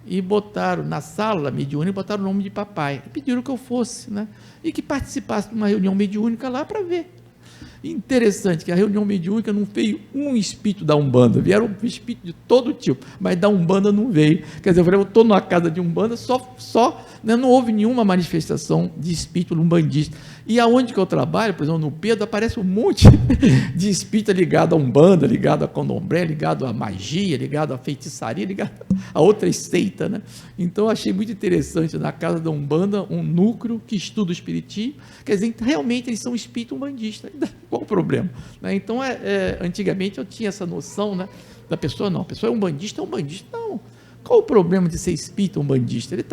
E botaram na sala mediúnica, botaram o nome de papai, e pediram que eu fosse, né? E que participasse de uma reunião mediúnica lá para ver. Interessante que a reunião mediúnica não veio um espírito da Umbanda, vieram espíritos de todo tipo, mas da Umbanda não veio. Quer dizer, eu estou numa casa de Umbanda, né, não houve nenhuma manifestação de espírito umbandista. E aonde que eu trabalho, por exemplo, no Pedro, aparece um monte de espírita ligado a Umbanda, ligado a Candomblé, ligado à magia, ligado à feitiçaria, ligado a outras seitas, né? Então, eu achei muito interessante, na casa da Umbanda, um núcleo que estuda o espiritismo. Quer dizer, realmente eles são espíritos umbandistas. Qual o problema? Né? Então, antigamente eu tinha essa noção, né, da pessoa, não, a pessoa é umbandista, não. Qual o problema de ser espírita umbandista? Ele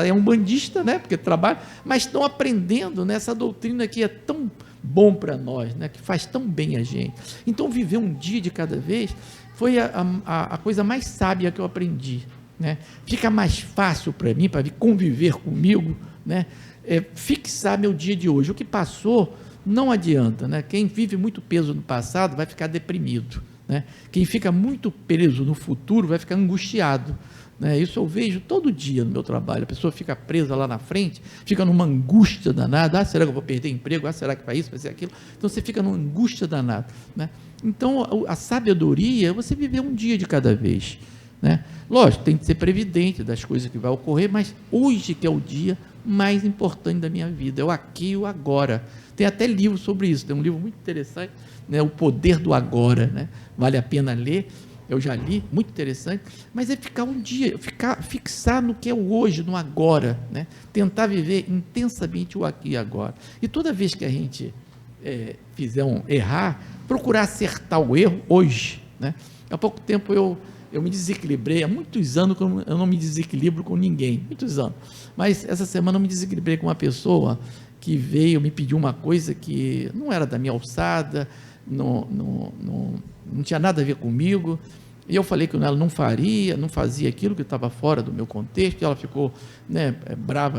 é umbandista, né, porque trabalha, mas estão aprendendo nessa doutrina que é tão bom para nós, né, que faz tão bem a gente. Então, viver um dia de cada vez foi a coisa mais sábia que eu aprendi, né? Fica mais fácil para mim, para conviver comigo, né? Fixar meu dia de hoje. O que passou não adianta, né? Quem vive muito preso no passado vai ficar deprimido, né? Quem fica muito preso no futuro vai ficar angustiado, né? Isso eu vejo todo dia no meu trabalho. A pessoa fica presa lá na frente, fica numa angústia danada. Será que eu vou perder emprego? Será que vai isso, vai ser aquilo? Então você fica numa angústia danada, né? Então a sabedoria é você viver um dia de cada vez, né? Lógico, tem que ser previdente das coisas que vai ocorrer, mas hoje que é o dia mais importante da minha vida, é o aqui e o agora. Tem até livro sobre isso, tem um livro muito interessante, né? O Poder do Agora, né? Vale a pena ler, eu já li, muito interessante, mas é ficar um dia, fixar no que é o hoje, no agora, né? Tentar viver intensamente o aqui e agora. E toda vez que a gente fizer errar, procurar acertar o erro hoje, né? Há pouco tempo eu me desequilibrei, há muitos anos que eu não me desequilibro com ninguém, muitos anos, mas essa semana eu me desequilibrei com uma pessoa que veio me pedir uma coisa que não era da minha alçada, não tinha nada a ver comigo, e eu falei que ela não fazia aquilo, que estava fora do meu contexto, e ela ficou, né,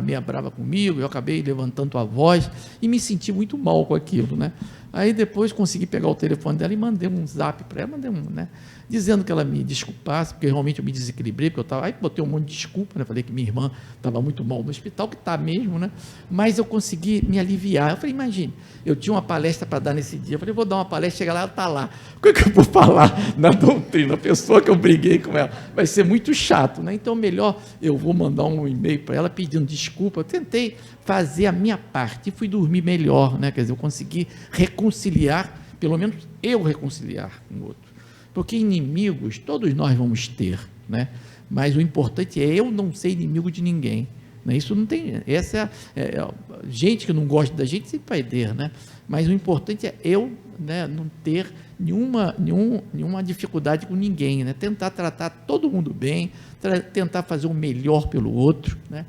meio brava comigo, eu acabei levantando a voz, e me senti muito mal com aquilo, né? Aí depois consegui pegar o telefone dela e mandei um zap para ela, né, dizendo que ela me desculpasse, porque realmente eu me desequilibrei, porque eu estava, aí botei um monte de desculpa, né, falei que minha irmã estava muito mal no hospital, que está mesmo, né, mas eu consegui me aliviar. Eu falei, imagine, eu tinha uma palestra para dar nesse dia, eu falei, vou dar uma palestra, chega lá, ela está lá, o que eu vou falar na doutrina? A pessoa que eu briguei com ela, vai ser muito chato, né? Então melhor eu vou mandar um e-mail para ela pedindo desculpa. Eu tentei fazer a minha parte e fui dormir melhor, né? Quer dizer, eu consegui reconciliar, pelo menos eu reconciliar com o outro, porque inimigos todos nós vamos ter, né? Mas o importante é eu não ser inimigo de ninguém, né? Isso não tem, essa gente que não gosta da gente sempre vai ter, né? Mas o importante é eu, né, não ter nenhuma dificuldade com ninguém, né? Tentar tratar todo mundo bem, tentar fazer o melhor pelo outro, né?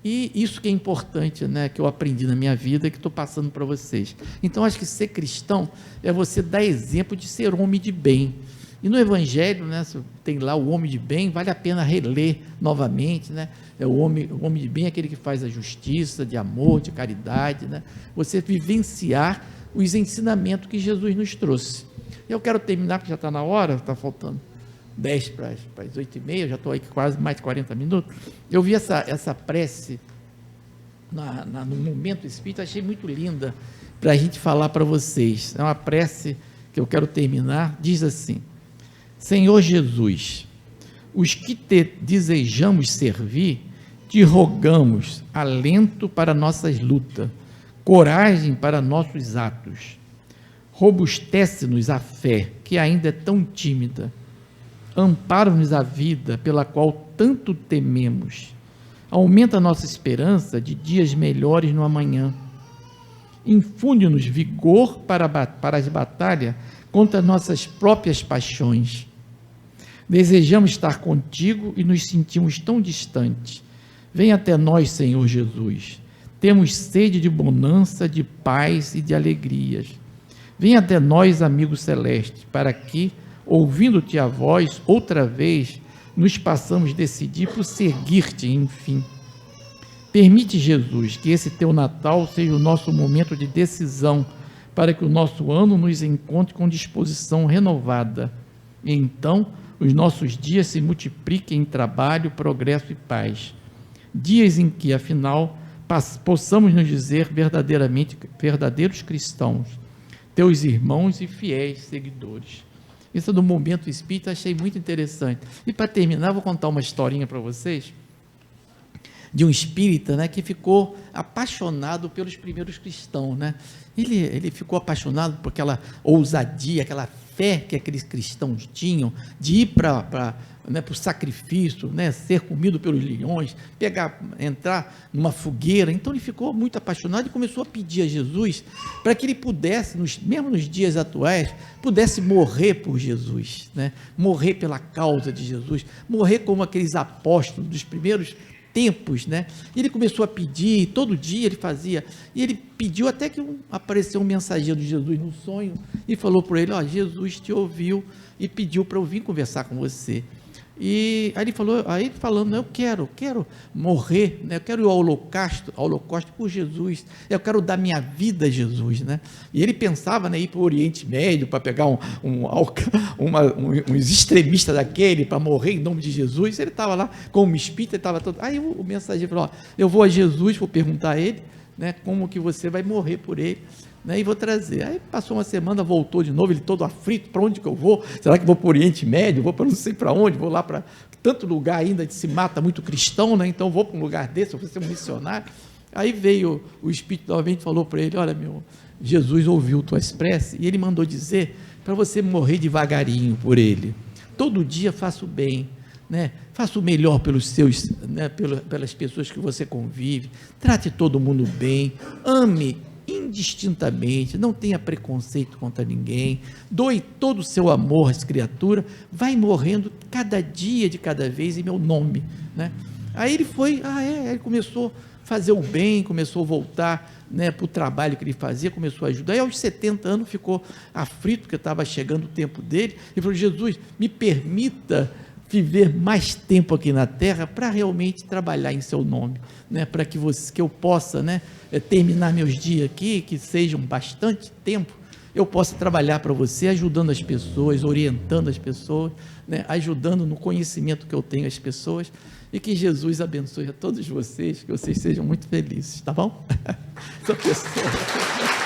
E isso que é importante, né, que eu aprendi na minha vida e que estou passando para vocês. Então, acho que ser cristão é você dar exemplo de ser homem de bem. E no Evangelho, né, tem lá o homem de bem, vale a pena reler novamente, né? O homem de bem é aquele que faz a justiça, de amor, de caridade, né? Você vivenciar os ensinamentos que Jesus nos trouxe. Eu quero terminar, porque já está na hora, está faltando 10 para as 8h30, já estou aí quase mais de 40 minutos. Eu vi essa prece no momento espírita, achei muito linda para a gente falar para vocês. É uma prece que eu quero terminar, diz assim: Senhor Jesus, os que te desejamos servir, te rogamos alento para nossas lutas, coragem para nossos atos. Robustece-nos a fé, que ainda é tão tímida. Ampara-nos a vida, pela qual tanto tememos. Aumenta a nossa esperança de dias melhores no amanhã. Infunde-nos vigor para as batalhas contra nossas próprias paixões. Desejamos estar contigo e nos sentimos tão distantes. Vem até nós, Senhor Jesus. Temos sede de bonança, de paz e de alegrias. Vem até nós, amigo celeste, para que, ouvindo-te a voz, outra vez, nos passamos decidir por seguir-te, enfim. Permite, Jesus, que esse teu Natal seja o nosso momento de decisão, para que o nosso ano nos encontre com disposição renovada. E então, os nossos dias se multipliquem em trabalho, progresso e paz. Dias em que, afinal, possamos nos dizer verdadeiramente verdadeiros cristãos, teus irmãos e fiéis seguidores. Isso é do momento espírita, achei muito interessante. E para terminar, vou contar uma historinha para vocês, de um espírita, né, que ficou apaixonado pelos primeiros cristãos, né? Ele ficou apaixonado por aquela ousadia, aquela fé que aqueles cristãos tinham, de ir para o sacrifício, né, ser comido pelos leões, entrar numa fogueira. Então ele ficou muito apaixonado e começou a pedir a Jesus para que ele pudesse, mesmo nos dias atuais, pudesse morrer por Jesus, né, morrer pela causa de Jesus, morrer como aqueles apóstolos dos primeiros tempos, né? Ele começou a pedir, todo dia ele fazia, e ele pediu até que apareceu um mensageiro de Jesus no sonho e falou para ele: ó, Jesus te ouviu e pediu para eu vir conversar com você. E aí ele falando, eu quero morrer, né? Eu quero ir ao holocausto por Jesus, eu quero dar minha vida a Jesus, né? E ele pensava, né, ir para o Oriente Médio, para pegar uns extremistas daquele, para morrer em nome de Jesus. Ele estava lá como espírita, ele estava todo. Aí o mensageiro falou, ó, eu vou a Jesus, vou perguntar a ele, né, como que você vai morrer por ele, né, e vou trazer. Aí passou uma semana, voltou de novo, ele todo aflito, para onde que eu vou? Será que vou para o Oriente Médio? Vou para não sei para onde? Vou lá para tanto lugar ainda que se mata muito cristão, né? Então vou para um lugar desse, eu vou ser um missionário. Aí veio o Espírito novamente e falou para ele, olha, Jesus ouviu tuas preces e ele mandou dizer para você morrer devagarinho por ele. Todo dia faça o bem, né? Faça o melhor pelos seus, né? pelas pessoas que você convive, trate todo mundo bem, ame indistintamente, não tenha preconceito contra ninguém, doe todo o seu amor às criaturas, vai morrendo cada dia de cada vez em meu nome, né? Aí ele foi, ele começou a fazer o bem, começou a voltar, né, para o trabalho que ele fazia, começou a ajudar, e aos 70 anos ficou aflito, porque estava chegando o tempo dele, e falou, Jesus, me permita viver mais tempo aqui na terra para realmente trabalhar em seu nome, né, para que eu possa, né, terminar meus dias aqui, que sejam bastante tempo, eu possa trabalhar para você, ajudando as pessoas, orientando as pessoas, né, ajudando no conhecimento que eu tenho as pessoas, e que Jesus abençoe a todos vocês, que vocês sejam muito felizes, tá bom? Essa pessoa...